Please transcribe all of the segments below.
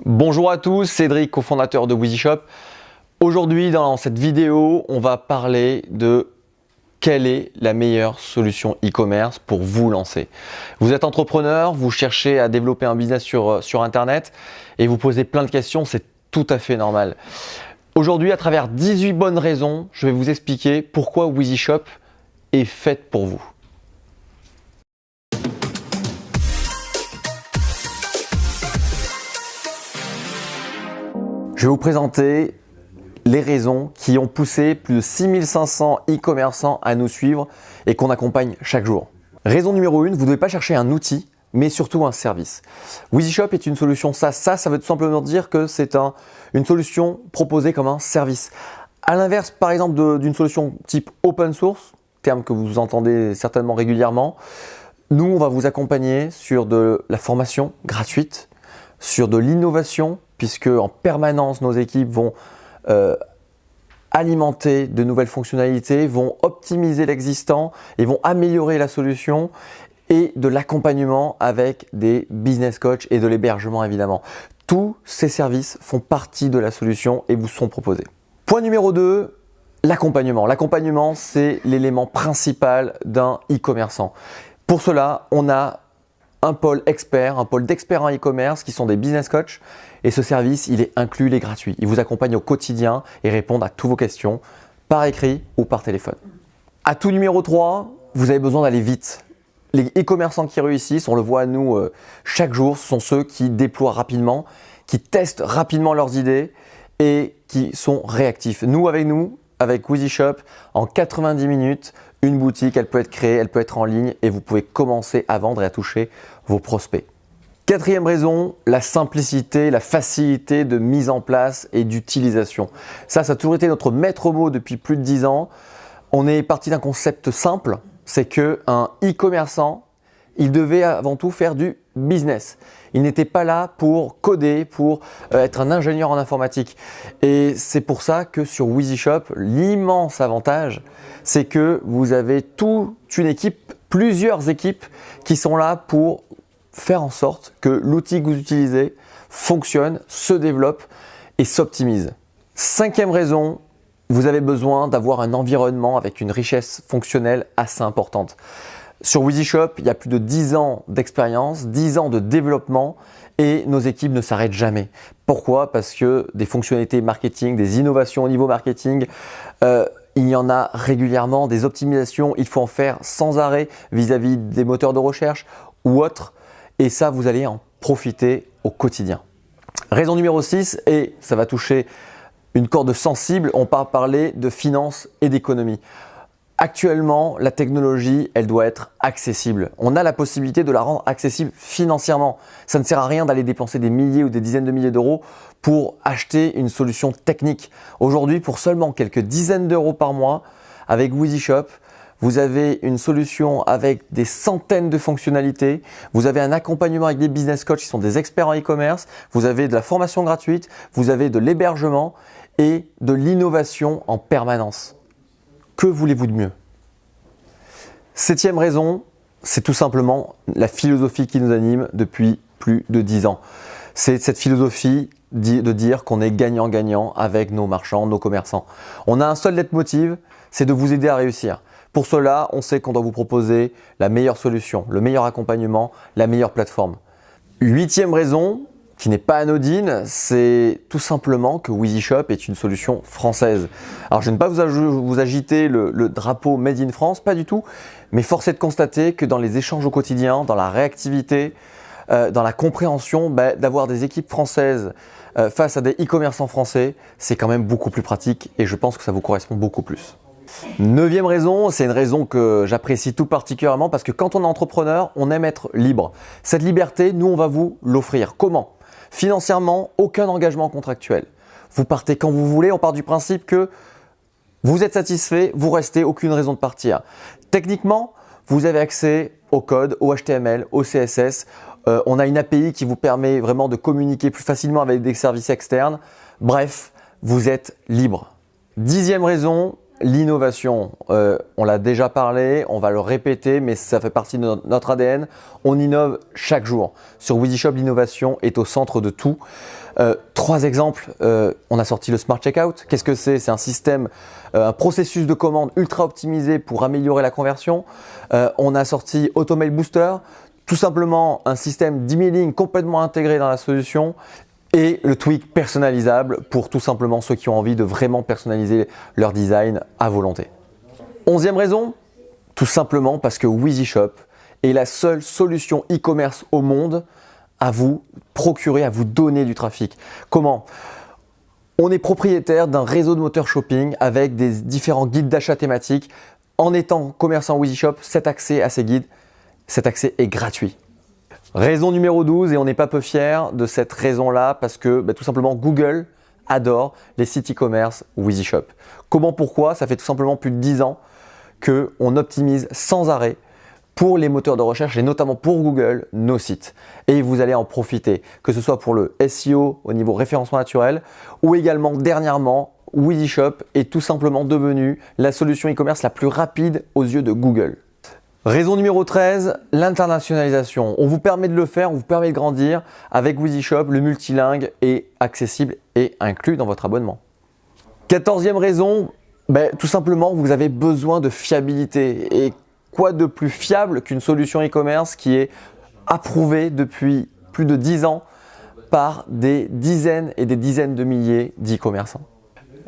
Bonjour à tous, Cédric, cofondateur de WheezyShop. Aujourd'hui, dans cette vidéo, on va parler de quelle est la meilleure solution e-commerce pour vous lancer. Vous êtes entrepreneur, vous cherchez à développer un business sur Internet et vous posez plein de questions, c'est tout à fait normal. Aujourd'hui, à travers 18 bonnes raisons, je vais vous expliquer pourquoi WheezyShop est faite pour vous. Je vais vous présenter les raisons qui ont poussé plus de 6500 e-commerçants à nous suivre et qu'on accompagne chaque jour. Raison numéro 1, vous ne devez pas chercher un outil, mais surtout un service. WheezyShop est une solution SaaS. Ça veut tout simplement dire que c'est une solution proposée comme un service. À l'inverse, par exemple, d'une solution type open source, terme que vous entendez certainement régulièrement, nous, on va vous accompagner sur de la formation gratuite, sur de l'innovation, puisque en permanence, nos équipes vont alimenter de nouvelles fonctionnalités, vont optimiser l'existant et vont améliorer la solution, et de l'accompagnement avec des business coachs et de l'hébergement évidemment. Tous ces services font partie de la solution et vous sont proposés. Point numéro 2, l'accompagnement. L'accompagnement, c'est l'élément principal d'un e-commerçant. Pour cela, on a un pôle expert, un pôle d'experts en e-commerce qui sont des business coachs. Et ce service, il est inclus, il est gratuit. Il vous accompagne au quotidien et répond à toutes vos questions par écrit ou par téléphone. Atout numéro 3, vous avez besoin d'aller vite. Les e-commerçants qui réussissent, on le voit à nous chaque jour, ce sont ceux qui déploient rapidement, qui testent rapidement leurs idées et qui sont réactifs. Avec WheezyShop, en 90 minutes, une boutique, elle peut être créée, elle peut être en ligne et vous pouvez commencer à vendre et à toucher vos prospects. Quatrième raison, la simplicité, la facilité de mise en place et d'utilisation. Ça a toujours été notre maître mot depuis plus de 10 ans. On est parti d'un concept simple, c'est qu'un e-commerçant, il devait avant tout faire du business. Il n'était pas là pour coder, pour être un ingénieur en informatique. Et c'est pour ça que sur WheezyShop, l'immense avantage, c'est que vous avez toute une équipe, plusieurs équipes qui sont là pour faire en sorte que l'outil que vous utilisez fonctionne, se développe et s'optimise. Cinquième raison, vous avez besoin d'avoir un environnement avec une richesse fonctionnelle assez importante. Sur WheezyShop, il y a plus de 10 ans d'expérience, 10 ans de développement et nos équipes ne s'arrêtent jamais. Pourquoi? Parce que des fonctionnalités marketing, des innovations au niveau marketing, il y en a régulièrement, des optimisations, il faut en faire sans arrêt vis-à-vis des moteurs de recherche ou autres. Et ça, vous allez en profiter au quotidien. Raison numéro 6, et ça va toucher une corde sensible, on va parler de finance et d'économie. Actuellement, la technologie, elle doit être accessible. On a la possibilité de la rendre accessible financièrement. Ça ne sert à rien d'aller dépenser des milliers ou des dizaines de milliers d'euros pour acheter une solution technique. Aujourd'hui, pour seulement quelques dizaines d'euros par mois, avec WheezyShop, vous avez une solution avec des centaines de fonctionnalités, vous avez un accompagnement avec des business coachs qui sont des experts en e-commerce, vous avez de la formation gratuite, vous avez de l'hébergement et de l'innovation en permanence. Que voulez-vous de mieux? Septième raison, c'est tout simplement la philosophie qui nous anime depuis plus de 10 ans. C'est cette philosophie de dire qu'on est gagnant-gagnant avec nos marchands, nos commerçants. On a un seul leitmotiv, c'est de vous aider à réussir. Pour cela, on sait qu'on doit vous proposer la meilleure solution, le meilleur accompagnement, la meilleure plateforme. Huitième raison, qui n'est pas anodine, c'est tout simplement que WheezyShop est une solution française. Alors je ne vais pas vous agiter le drapeau Made in France, pas du tout, mais force est de constater que dans les échanges au quotidien, dans la réactivité, dans la compréhension, d'avoir des équipes françaises face à des e-commerçants français, c'est quand même beaucoup plus pratique et je pense que ça vous correspond beaucoup plus. Neuvième raison, c'est une raison que j'apprécie tout particulièrement parce que quand on est entrepreneur, on aime être libre. Cette liberté, nous, on va vous l'offrir. Comment? Financièrement, aucun engagement contractuel. Vous partez quand vous voulez, on part du principe que vous êtes satisfait, vous restez, aucune raison de partir. Techniquement, vous avez accès au code, au HTML, au CSS. On a une API qui vous permet vraiment de communiquer plus facilement avec des services externes. Bref, vous êtes libre. Dixième raison, l'innovation. On l'a déjà parlé, on va le répéter, mais ça fait partie de notre ADN. On innove chaque jour. Sur WheezyShop, l'innovation est au centre de tout. 3 exemples. On a sorti le Smart Checkout. Qu'est-ce que c'est? C'est un système, un processus de commande ultra optimisé pour améliorer la conversion. On a sorti Automail Booster. Tout simplement un système d'emailing complètement intégré dans la solution. Et le tweak personnalisable pour tout simplement ceux qui ont envie de vraiment personnaliser leur design à volonté. 11e raison, tout simplement parce que WheezyShop est la seule solution e-commerce au monde à vous procurer, à vous donner du trafic. Comment? On est propriétaire d'un réseau de moteurs shopping avec des différents guides d'achat thématiques. En étant commerçant WheezyShop, cet accès à ces guides, cet accès est gratuit. Raison numéro 12, et on n'est pas peu fiers de cette raison-là parce que tout simplement Google adore les sites e-commerce WheezyShop. Comment, pourquoi? Ça fait tout simplement plus de 10 ans qu'on optimise sans arrêt pour les moteurs de recherche et notamment pour Google nos sites. Et vous allez en profiter, que ce soit pour le SEO au niveau référencement naturel ou également dernièrement, WheezyShop est tout simplement devenu la solution e-commerce la plus rapide aux yeux de Google. Raison numéro 13, l'internationalisation. On vous permet de le faire, on vous permet de grandir. Avec WheezyShop, le multilingue est accessible et inclus dans votre abonnement. 14e raison, tout simplement, vous avez besoin de fiabilité. Et quoi de plus fiable qu'une solution e-commerce qui est approuvée depuis plus de 10 ans par des dizaines et des dizaines de milliers d'e-commerçants.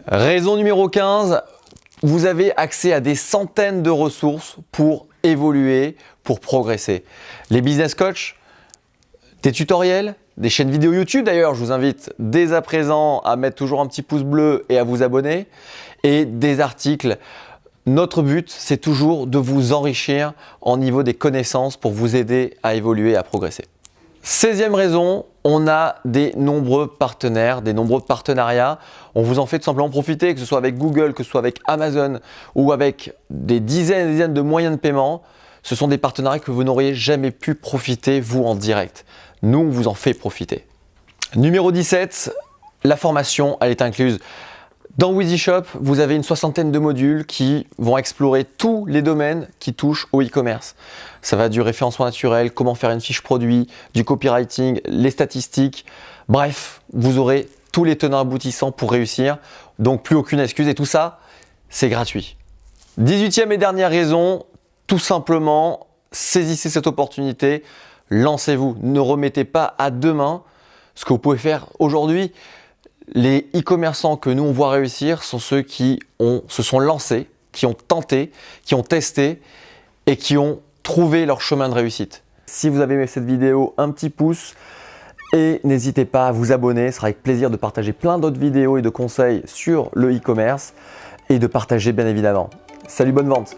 Raison numéro 15, vous avez accès à des centaines de ressources pour évoluer, pour progresser. Les business coachs, des tutoriels, des chaînes vidéo YouTube. D'ailleurs, je vous invite dès à présent à mettre toujours un petit pouce bleu et à vous abonner. Et des articles. Notre but, c'est toujours de vous enrichir en niveau des connaissances pour vous aider à évoluer, à progresser. 16e raison, on a des nombreux partenaires, des nombreux partenariats. On vous en fait tout simplement profiter, que ce soit avec Google, que ce soit avec Amazon ou avec des dizaines et des dizaines de moyens de paiement. Ce sont des partenariats que vous n'auriez jamais pu profiter, vous, en direct. Nous, on vous en fait profiter. Numéro 17, la formation, elle est incluse. Dans WheezyShop, vous avez une 60aine de modules qui vont explorer tous les domaines qui touchent au e-commerce. Ça va du référencement naturel, comment faire une fiche produit, du copywriting, les statistiques. Bref, vous aurez tous les tenants aboutissants pour réussir. Donc plus aucune excuse et tout ça, c'est gratuit. 18e et dernière raison, tout simplement, saisissez cette opportunité, lancez-vous. Ne remettez pas à demain ce que vous pouvez faire aujourd'hui. Les e-commerçants que nous on voit réussir sont ceux qui se sont lancés, qui ont tenté, qui ont testé et qui ont trouvé leur chemin de réussite. Si vous avez aimé cette vidéo, un petit pouce et n'hésitez pas à vous abonner. Ce sera avec plaisir de partager plein d'autres vidéos et de conseils sur le e-commerce et de partager bien évidemment. Salut, bonne vente!